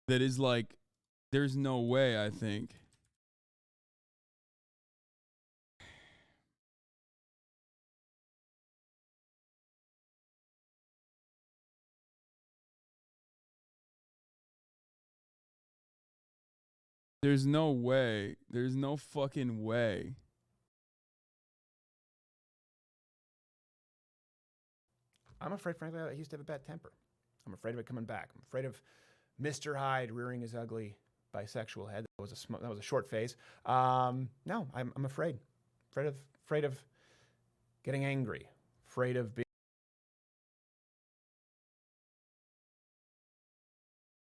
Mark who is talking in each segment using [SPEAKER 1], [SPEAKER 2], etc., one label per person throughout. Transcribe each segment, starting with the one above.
[SPEAKER 1] that is like, there's no way, I think. There's no way. There's no fucking way.
[SPEAKER 2] I'm afraid, frankly, I used to have a bad temper. I'm afraid of it coming back. I'm afraid of Mr. Hyde rearing his ugly bisexual head. That was a short phase. No, I'm afraid. Afraid of getting angry. Afraid of being.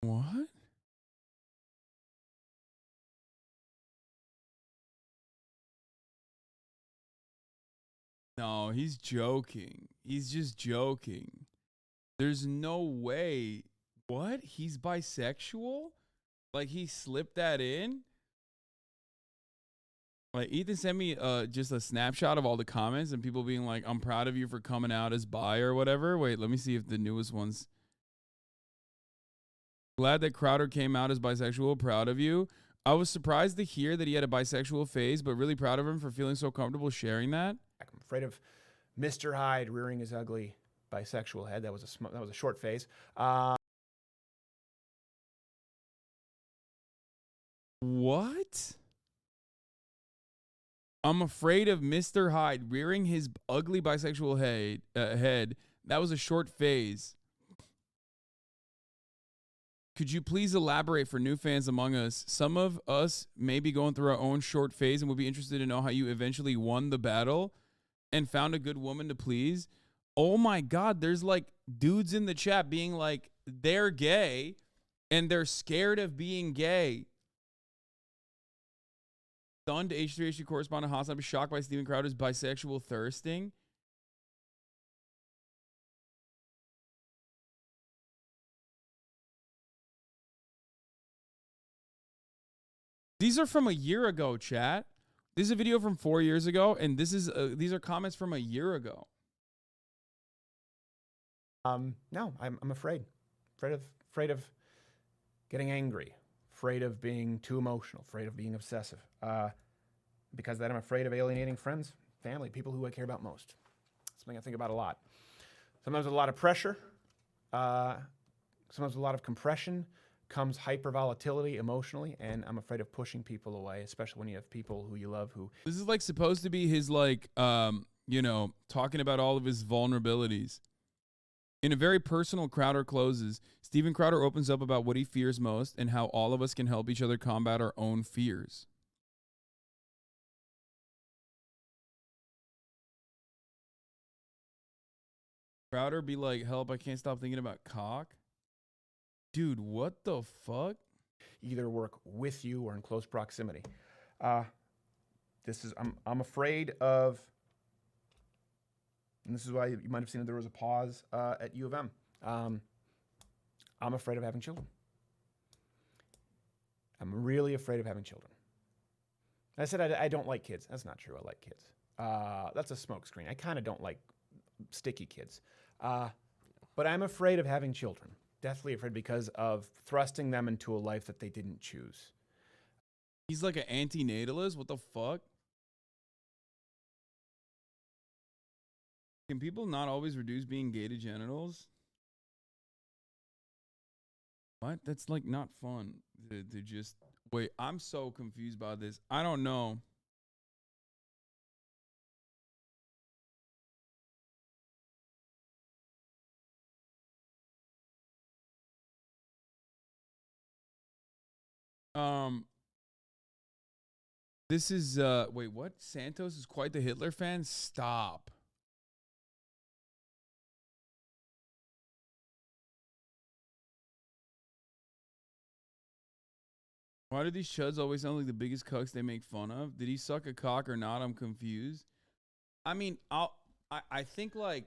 [SPEAKER 1] What? No, he's joking. He's just joking. There's no way. What? He's bisexual? Like he slipped that in? Like Ethan sent me just a snapshot of all the comments and people being like, "I'm proud of you for coming out as bi or whatever." Wait, let me see if the newest ones. Glad that Crowder came out as bisexual. Proud of you. I was surprised to hear that he had a bisexual phase, but really proud of him for feeling so comfortable sharing that.
[SPEAKER 2] I'm afraid of Mr. Hyde rearing his ugly bisexual head. That was a short phase.
[SPEAKER 1] What? I'm afraid of Mr. Hyde rearing his ugly bisexual head. That was a short phase. Could you please elaborate for new fans among us? Some of us may be going through our own short phase and would be interested to know how you eventually won the battle and found a good woman to please. Oh my God, there's like dudes in the chat being like, they're gay and they're scared of being gay. Stunned H3H2 correspondent Hassan was shocked by Steven Crowder's bisexual thirsting. These are from a year ago, chat. This is a video from 4 years ago, and these are comments from a year ago.
[SPEAKER 2] No, I'm afraid. Afraid of getting angry. Afraid of being too emotional. Afraid of being obsessive. Because of that, I'm afraid of alienating friends, family, people who I care about most. Something I think about a lot. Sometimes with a lot of pressure, sometimes with a lot of compression comes hypervolatility emotionally, and I'm afraid of pushing people away, especially when you have people who you love who.
[SPEAKER 1] This is like supposed to be his like talking about all of his vulnerabilities. In a very personal, Crowder closes. Steven Crowder opens up about what he fears most and how all of us can help each other combat our own fears. Crowder be like, help, I can't stop thinking about cock. Dude, what the fuck?
[SPEAKER 2] Either work with you or in close proximity. I'm afraid of, and this is why you might have seen that there was a pause at U of M. I'm afraid of having children. I'm really afraid of having children. I said I don't like kids. That's not true. I like kids. That's a smokescreen. I kind of don't like sticky kids. But I'm afraid of having children. Deathly afraid because of thrusting them into a life that they didn't choose.
[SPEAKER 1] He's like an antinatalist? What the fuck? Can people not always reduce being gay to genitals? What? That's like not fun to just wait. I'm so confused by this. I don't know. This is wait, what? Santos is quite the Hitler fan? Stop. Why do these chuds always sound like the biggest cucks they make fun of? Did he suck a cock or not? I'm confused. I mean, I think like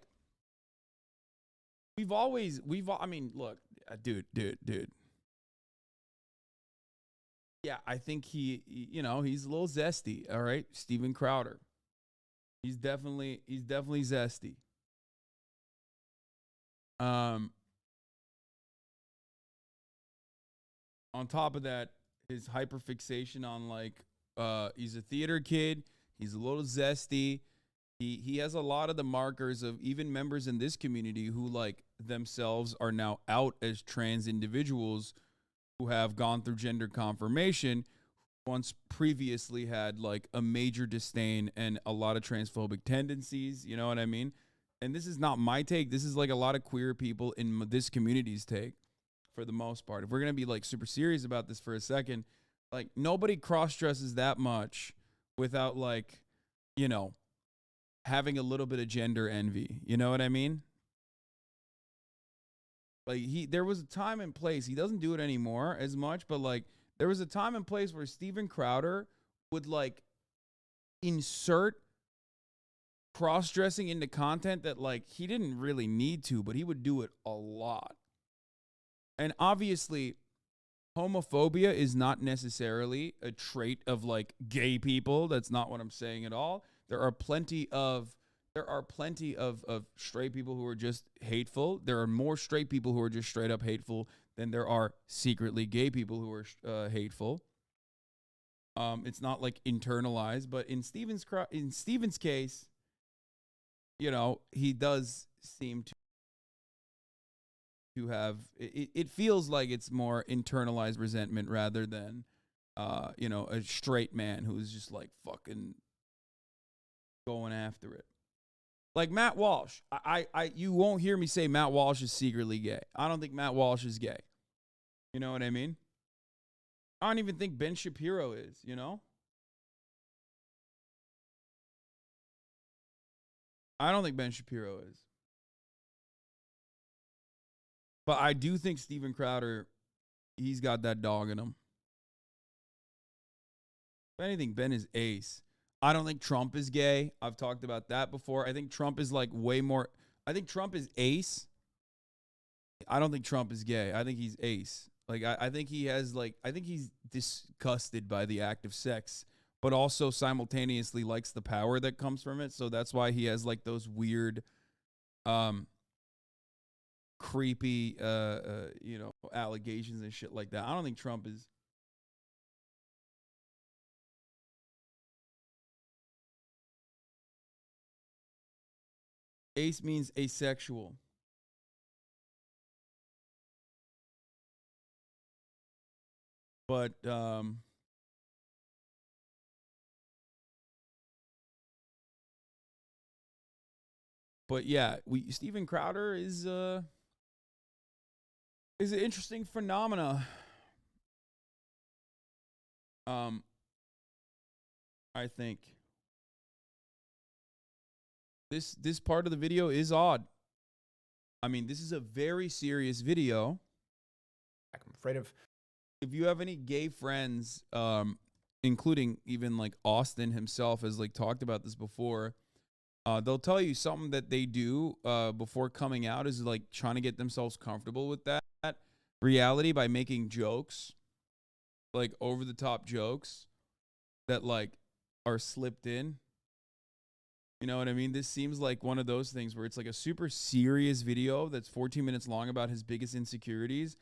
[SPEAKER 1] I mean, look, dude. Yeah, I think he's a little zesty, all right? Steven Crowder. He's definitely zesty. Um On top of that, his hyperfixation on like he's a theater kid, he's a little zesty. He has a lot of the markers of even members in this community who like themselves are now out as trans individuals who have gone through gender confirmation, once previously had like a major disdain and a lot of transphobic tendencies, you know what I mean? And this is not my take. This is like a lot of queer people in this community's take for the most part. If we're going to be like super serious about this for a second, like nobody cross dresses that much without like, you know, having a little bit of gender envy. You know what I mean? Like there was a time and place. He doesn't do it anymore as much, but like there was a time and place where Steven Crowder would like insert cross-dressing into content that like he didn't really need to, but he would do it a lot. And obviously, homophobia is not necessarily a trait of like gay people. That's not what I'm saying at all. There are plenty of straight people who are just hateful. There are more straight people who are just straight up hateful than there are secretly gay people who are hateful. It's not like internalized, but in Steven's case, you know, he does seem to have it feels like it's more internalized resentment rather than you know, a straight man who's just like fucking going after it. Like Matt Walsh. You won't hear me say Matt Walsh is secretly gay. I don't think Matt Walsh is gay. You know what I mean? I don't even think Ben Shapiro is, you know? I don't think Ben Shapiro is. But I do think Steven Crowder, he's got that dog in him. If anything, Ben is ace. I don't think Trump is gay. I've talked about that before. I think Trump is like way more. I think Trump is ace. I don't think Trump is gay. I think he's ace. Like, I think he has like, I think he's disgusted by the act of sex, but also simultaneously likes the power that comes from it. So that's why he has like those weird, creepy, you know, allegations and shit like that. I don't think Trump is. Ace means asexual. But yeah, Steven Crowder is an interesting phenomena. I think this part of the video is odd. I mean, this is a very serious video.
[SPEAKER 2] I'm afraid of.
[SPEAKER 1] If you have any gay friends, including even like Austin himself has like talked about this before, they'll tell you something that they do before coming out is like trying to get themselves comfortable with that reality by making jokes, like over the top jokes that like are slipped in. You know what I mean? This seems like one of those things where it's like a super serious video that's 14 minutes long about his biggest insecurities.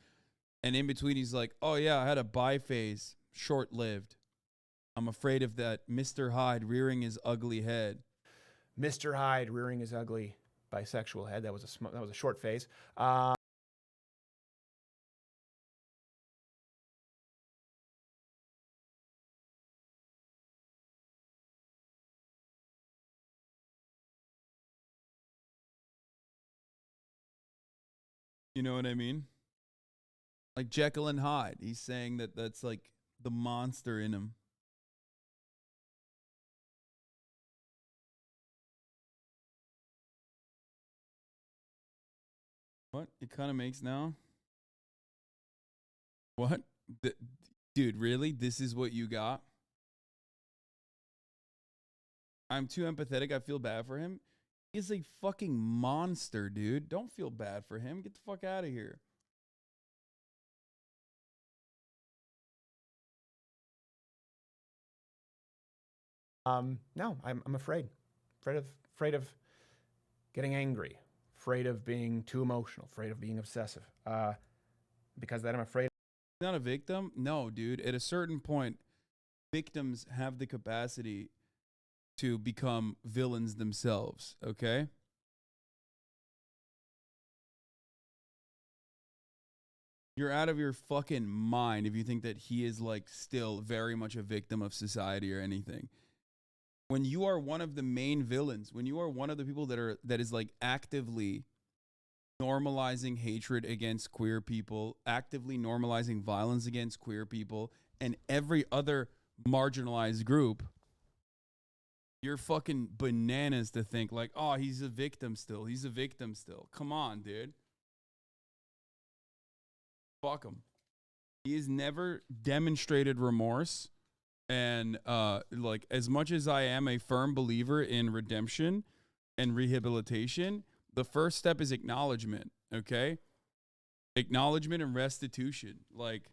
[SPEAKER 1] And in between, he's like, oh, yeah, I had a bi phase, short lived. I'm afraid of that Mr. Hyde rearing his ugly head.
[SPEAKER 2] Mr. Hyde rearing his ugly bisexual head. That was a short phase.
[SPEAKER 1] You know what I mean? Like Jekyll and Hyde. He's saying that that's like the monster in him. What? It kind of makes now? What? Dude, really? This is what you got? I'm too empathetic. I feel bad for him. He's a fucking monster, dude. Don't feel bad for him. Get the fuck out of here.
[SPEAKER 2] No, I'm afraid of getting angry, afraid of being too emotional, afraid of being obsessive. Because of that, I'm afraid
[SPEAKER 1] Not a victim? No, dude. At a certain point, victims have the capacity to become villains themselves, okay? You're out of your fucking mind if you think that he is like still very much a victim of society or anything. When you are one of the main villains, when you are one of the people that is like actively normalizing hatred against queer people, actively normalizing violence against queer people and every other marginalized group, you're fucking bananas to think like, oh, he's a victim still. He's a victim still. Come on, dude. Fuck him. He has never demonstrated remorse. And like, as much as I am a firm believer in redemption and rehabilitation, the first step is acknowledgement, okay? Acknowledgement and restitution. Like,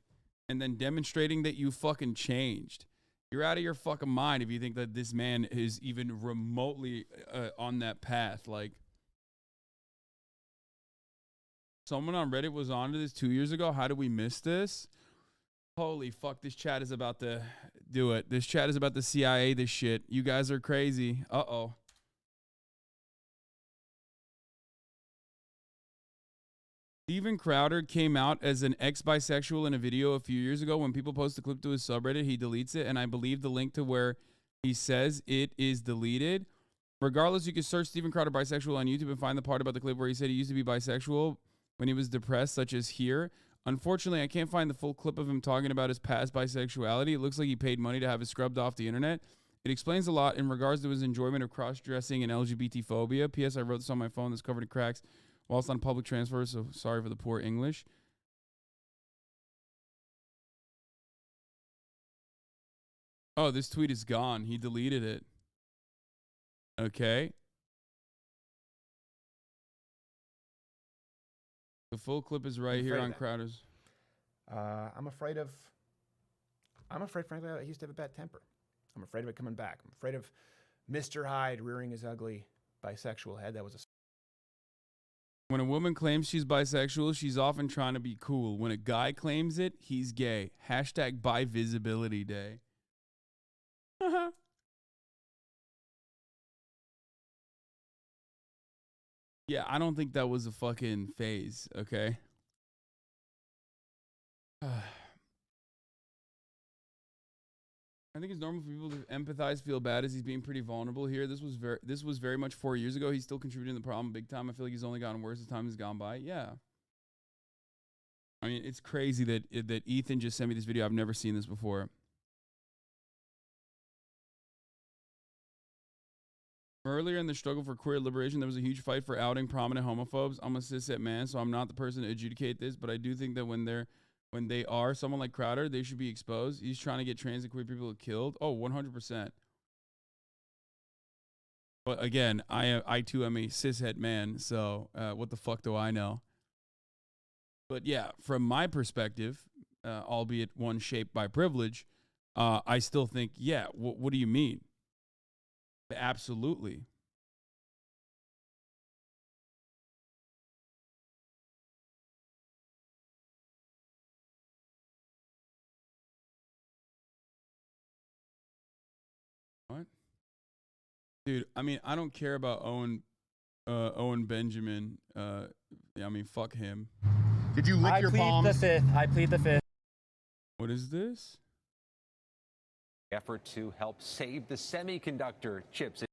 [SPEAKER 1] and then demonstrating that you fucking changed. You're out of your fucking mind if you think that this man is even remotely on that path. Like, someone on Reddit was onto this 2 years ago. How did we miss this? Holy fuck, this chat is about to do it. This chat is about to CIA this shit. You guys are crazy. Uh-oh. Steven Crowder came out as an ex-bisexual in a video a few years ago. When people post a clip to his subreddit, he deletes it, and I believe the link to where he says it is deleted. Regardless, you can search Steven Crowder bisexual on YouTube and find the part about the clip where he said he used to be bisexual when he was depressed, such as here. Unfortunately, I can't find the full clip of him talking about his past bisexuality. It looks like he paid money to have it scrubbed off the internet. It explains a lot in regards to his enjoyment of cross-dressing and LGBT phobia. P.S. I wrote this on my phone that's covered in cracks whilst on public transfer, so sorry for the poor English. Oh, this tweet is gone. He deleted it. Okay. The full clip is right here on Crowder's.
[SPEAKER 2] I'm afraid, frankly, I used to have a bad temper. I'm afraid of it coming back. I'm afraid of Mr. Hyde rearing his ugly bisexual head. That was a...
[SPEAKER 1] When a woman claims she's bisexual, she's often trying to be cool. When a guy claims it, he's gay. Hashtag Bivisibility Day. Yeah, I don't think that was a fucking phase, okay? I think it's normal for people to empathize, feel bad as he's being pretty vulnerable here. This was very much 4 years ago. He's still contributing to the problem big time. I feel like he's only gotten worse as time has gone by. Yeah. I mean, it's crazy that Ethan just sent me this video. I've never seen this before. Earlier in the struggle for queer liberation, there was a huge fight for outing prominent homophobes. I'm a cishet man, so I'm not the person to adjudicate this, but I do think that when they are someone like Crowder, they should be exposed. He's trying to get trans and queer people killed. Oh, 100%. But again, I too am a cishet man, so what the fuck do I know? But yeah, from my perspective, albeit one shaped by privilege, I still think, yeah, what do you mean? Absolutely. What? Dude, I mean, I don't care about Owen Benjamin. I mean, fuck him.
[SPEAKER 3] Did you lick your palms?
[SPEAKER 4] I plead the fifth.
[SPEAKER 1] What is this?
[SPEAKER 5] Effort to help save the semiconductor chips.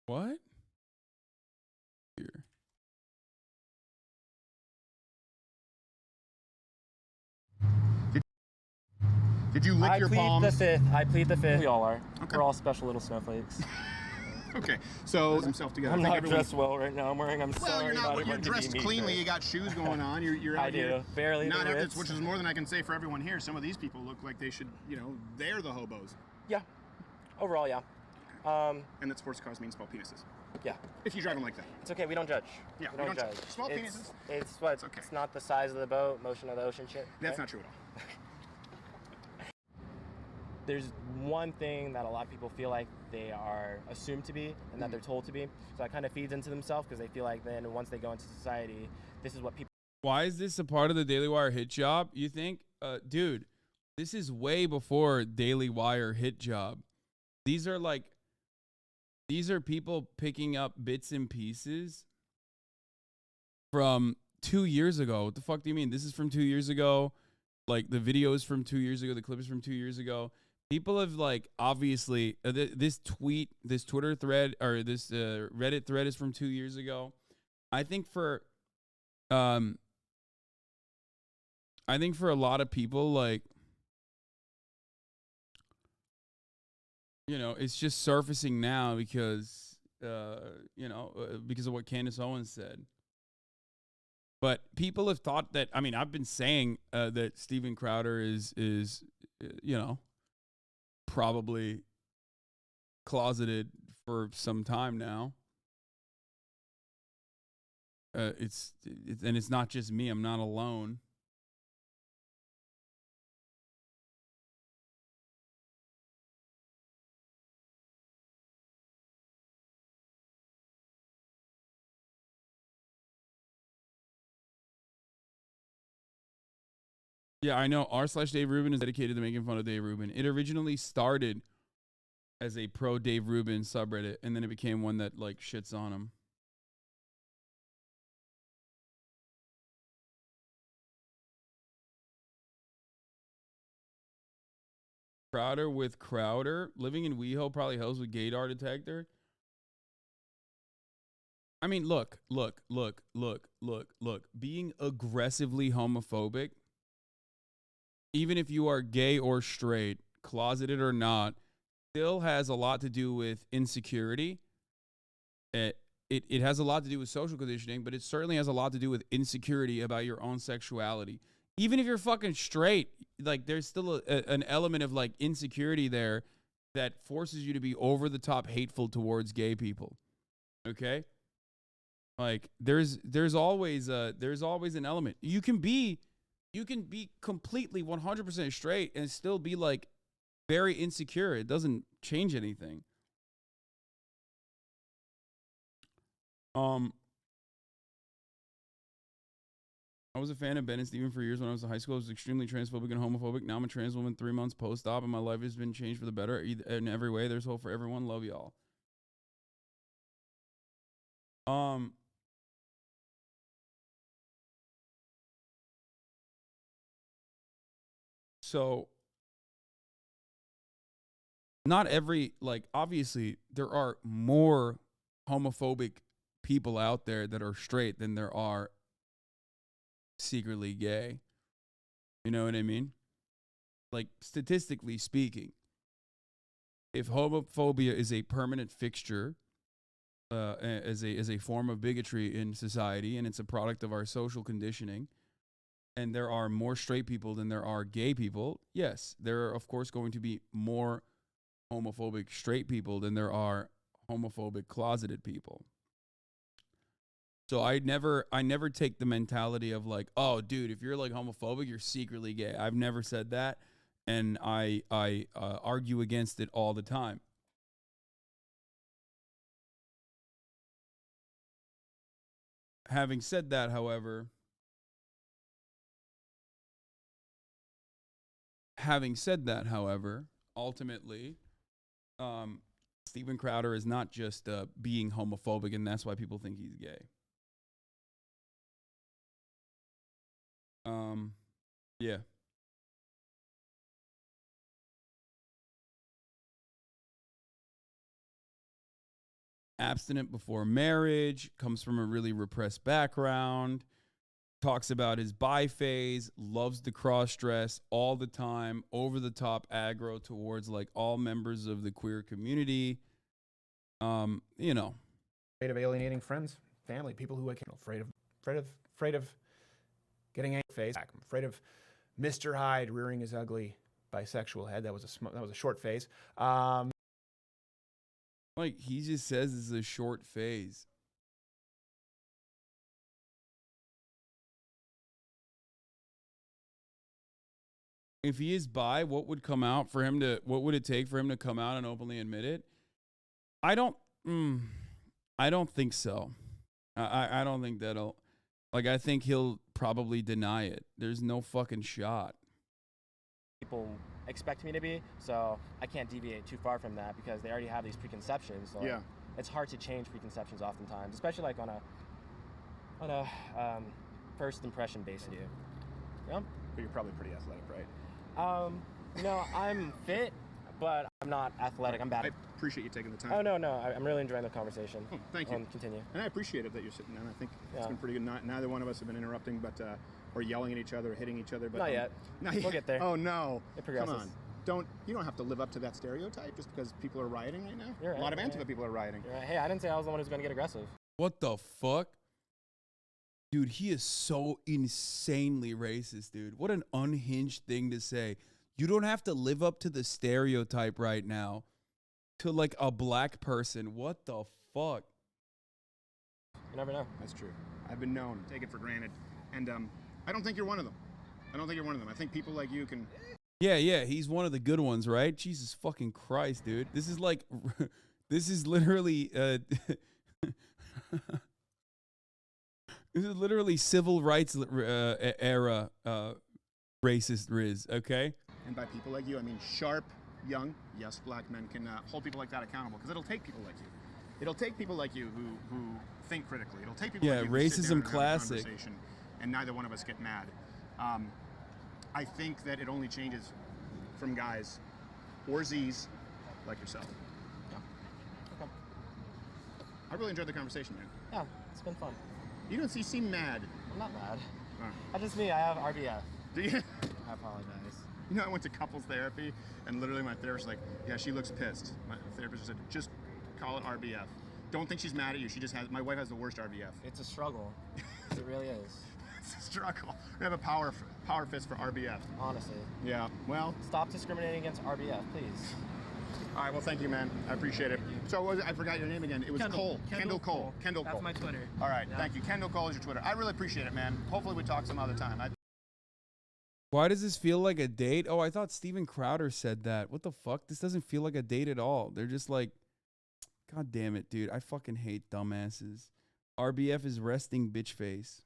[SPEAKER 1] What? Here.
[SPEAKER 3] Did you lick your palms?
[SPEAKER 4] I plead the fifth.
[SPEAKER 6] We all are.
[SPEAKER 3] Okay.
[SPEAKER 6] We're all special little snowflakes.
[SPEAKER 3] Okay, so himself together.
[SPEAKER 6] I'm not dressed well right now.
[SPEAKER 3] Well,
[SPEAKER 6] sorry
[SPEAKER 3] you're not.
[SPEAKER 6] about
[SPEAKER 3] You're
[SPEAKER 6] it,
[SPEAKER 3] dressed cleanly. You got shoes going on. You're out
[SPEAKER 6] I
[SPEAKER 3] here.
[SPEAKER 6] do. Barely
[SPEAKER 3] Not
[SPEAKER 6] the
[SPEAKER 3] every,
[SPEAKER 6] Ritz.
[SPEAKER 3] which is more than I can say for everyone here. Some of these people look like they should, they're the hobos.
[SPEAKER 6] Yeah. Overall, yeah.
[SPEAKER 3] And that sports cars mean small penises.
[SPEAKER 6] Yeah.
[SPEAKER 3] If you drive them like that.
[SPEAKER 6] It's okay. We don't judge.
[SPEAKER 3] Yeah,
[SPEAKER 6] we don't judge.
[SPEAKER 3] Small penises.
[SPEAKER 6] It's what?
[SPEAKER 3] It's okay.
[SPEAKER 6] It's not the size of the boat, motion of the ocean shit.
[SPEAKER 3] That's
[SPEAKER 6] right?
[SPEAKER 3] not true at all.
[SPEAKER 6] There's one thing that a lot of people feel like they are assumed to be and that they're told to be. So that kind of feeds into themselves because they feel like then once they go into society, this is what people...
[SPEAKER 1] Why is this a part of the Daily Wire hit job, you think? Dude, This is way before Daily Wire hit job. These are people picking up bits and pieces from 2 years ago. What the fuck do you mean? This is from 2 years ago. Like, the video is from 2 years ago. The clip is from 2 years ago. People have, like, obviously, this Twitter thread, or this Reddit thread is from 2 years ago. I think for a lot of people, like, you know, it's just surfacing now because, because of what Candace Owens said. But people have thought that, I mean, I've been saying that Steven Crowder is probably closeted for some time now. It's not just me. I'm not alone. Yeah, I know. r/Dave Rubin is dedicated to making fun of Dave Rubin. It originally started as a pro Dave Rubin subreddit, and then it became one that, like, shits on him. Crowder with Crowder. Living in WeHo probably helps with gaydar detector. I mean, look. Being aggressively homophobic, even if you are gay or straight, closeted or not, still has a lot to do with insecurity. It has a lot to do with social conditioning, but it certainly has a lot to do with insecurity about your own sexuality. Even if you're fucking straight, like, there's still an element of, like, insecurity there that forces you to be over the top hateful towards gay people. Okay? Like, there's always an element. You can be completely 100% straight and still be, like, very insecure. It doesn't change anything. I was a fan of Ben and Steven for years when I was in high school. I was extremely transphobic and homophobic. Now I'm a trans woman 3 months post-op, and my life has been changed for the better in every way. There's hope for everyone. Love y'all. So not every, like, obviously there are more homophobic people out there that are straight than there are secretly gay. You know what I mean? Like, statistically speaking, if homophobia is a permanent fixture as a form of bigotry in society, and it's a product of our social conditioning, and there are more straight people than there are gay people, yes, there are, of course, going to be more homophobic straight people than there are homophobic closeted people. So I never take the mentality of, like, oh, dude, if you're, like, homophobic, you're secretly gay. I've never said that, and I argue against it all the time. Having said that, however, ultimately, Steven Crowder is not just being homophobic, and that's why people think he's gay. Yeah. Abstinent before marriage, comes from a really repressed background, talks about his bi phase, loves the cross dress all the time, over the top aggro towards, like, all members of the queer community. You know,
[SPEAKER 2] Afraid of alienating friends, family, people who I can't. Afraid of getting angry face. I'm afraid of Mr. Hyde rearing his ugly bisexual head. That was a short phase.
[SPEAKER 1] like, he just says it's a short phase. If he is bi, what would it take for him to come out and openly admit it? I don't think so. I don't think that'll, like, I think he'll probably deny it. There's no fucking shot.
[SPEAKER 6] people expect me to be, so I can't deviate too far from that because they already have these preconceptions. So
[SPEAKER 3] Yeah.
[SPEAKER 6] it's hard to change preconceptions oftentimes, especially like on a first impression basis. Yeah.
[SPEAKER 3] But you're probably pretty athletic, right?
[SPEAKER 6] You know, I'm fit, but I'm not athletic. I'm bad.
[SPEAKER 3] I appreciate you taking the time.
[SPEAKER 6] Oh no, I'm really enjoying the conversation.
[SPEAKER 3] Oh, thank you.
[SPEAKER 6] Continue.
[SPEAKER 3] And I appreciate it that you're sitting down. I think it's
[SPEAKER 6] Yeah.
[SPEAKER 3] been pretty good. Neither one of us have been interrupting, but or yelling at each other, or hitting each other. But
[SPEAKER 6] Not yet.
[SPEAKER 3] Not yet.
[SPEAKER 6] We'll get there.
[SPEAKER 3] Oh no!
[SPEAKER 6] It progresses.
[SPEAKER 3] Come on, you don't have to live up to that stereotype just because people are rioting right now.
[SPEAKER 6] You're right,
[SPEAKER 3] A lot of
[SPEAKER 6] you're
[SPEAKER 3] Antifa
[SPEAKER 6] right.
[SPEAKER 3] people are rioting.
[SPEAKER 6] You're right. Hey, I didn't say I was the one who's going to get aggressive.
[SPEAKER 1] What the fuck? Dude, he is so insanely racist, dude. What an unhinged thing to say. You don't have to live up to the stereotype right now to like a black person. What the fuck?
[SPEAKER 6] You never know.
[SPEAKER 3] That's true. I've been known. Take it for granted. And I don't think you're one of them. I think people like you can.
[SPEAKER 1] Yeah, he's one of the good ones, right? Jesus fucking Christ, dude. This is like, this is literally, this is literally civil rights era racist Riz, okay?
[SPEAKER 3] And by people like you, I mean sharp, young, yes, black men can hold people like that accountable. Because it'll take people like you. It'll take people like you who think critically. It'll take people
[SPEAKER 1] Yeah,
[SPEAKER 3] like you who sit
[SPEAKER 1] racism
[SPEAKER 3] down and have a
[SPEAKER 1] classic.
[SPEAKER 3] conversation, and neither one of us get mad. I think that it only changes from guys or Z's like yourself.
[SPEAKER 6] Yeah. Okay.
[SPEAKER 3] I really enjoyed the conversation, man.
[SPEAKER 6] Yeah, it's been fun.
[SPEAKER 3] You seem mad.
[SPEAKER 6] I'm not mad.
[SPEAKER 3] Oh.
[SPEAKER 6] That's just me. I have RBF.
[SPEAKER 3] Do you?
[SPEAKER 6] I apologize.
[SPEAKER 3] You know, I went to couples therapy, and literally my therapist was like, yeah, she looks pissed. My therapist said, just call it RBF. Don't think she's mad at you. She just has, my wife has the worst RBF.
[SPEAKER 6] It's a struggle. It really is.
[SPEAKER 3] It's a struggle. We have a power fist for RBF.
[SPEAKER 6] Honestly.
[SPEAKER 3] Yeah, well.
[SPEAKER 6] Stop discriminating against RBF, please.
[SPEAKER 3] All right, well, thank you, man. I appreciate it. So what was it? I forgot your name again. It was Cole. Kendall Cole. Kendall Cole.
[SPEAKER 6] That's my Twitter.
[SPEAKER 3] All right, thank you. Kendall Cole is your Twitter. I really appreciate it, man. Hopefully we talk some other time.
[SPEAKER 1] Why does this feel like a date? Oh, I thought Steven Crowder said that. What the fuck? This doesn't feel like a date at all. They're just like, God damn it, dude. I fucking hate dumbasses. RBF is resting bitch face.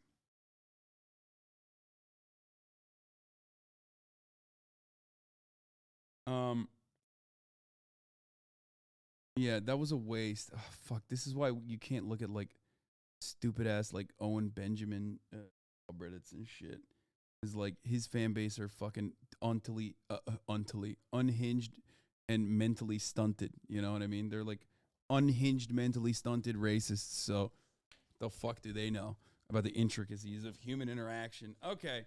[SPEAKER 1] Yeah, that was a waste. Oh, fuck. This is why you can't look at like stupid ass like Owen Benjamin Reddits and shit. Is like his fan base are fucking unhinged and mentally stunted. You know what I mean? They're like unhinged, mentally stunted racists. So the fuck do they know about the intricacies of human interaction? Okay.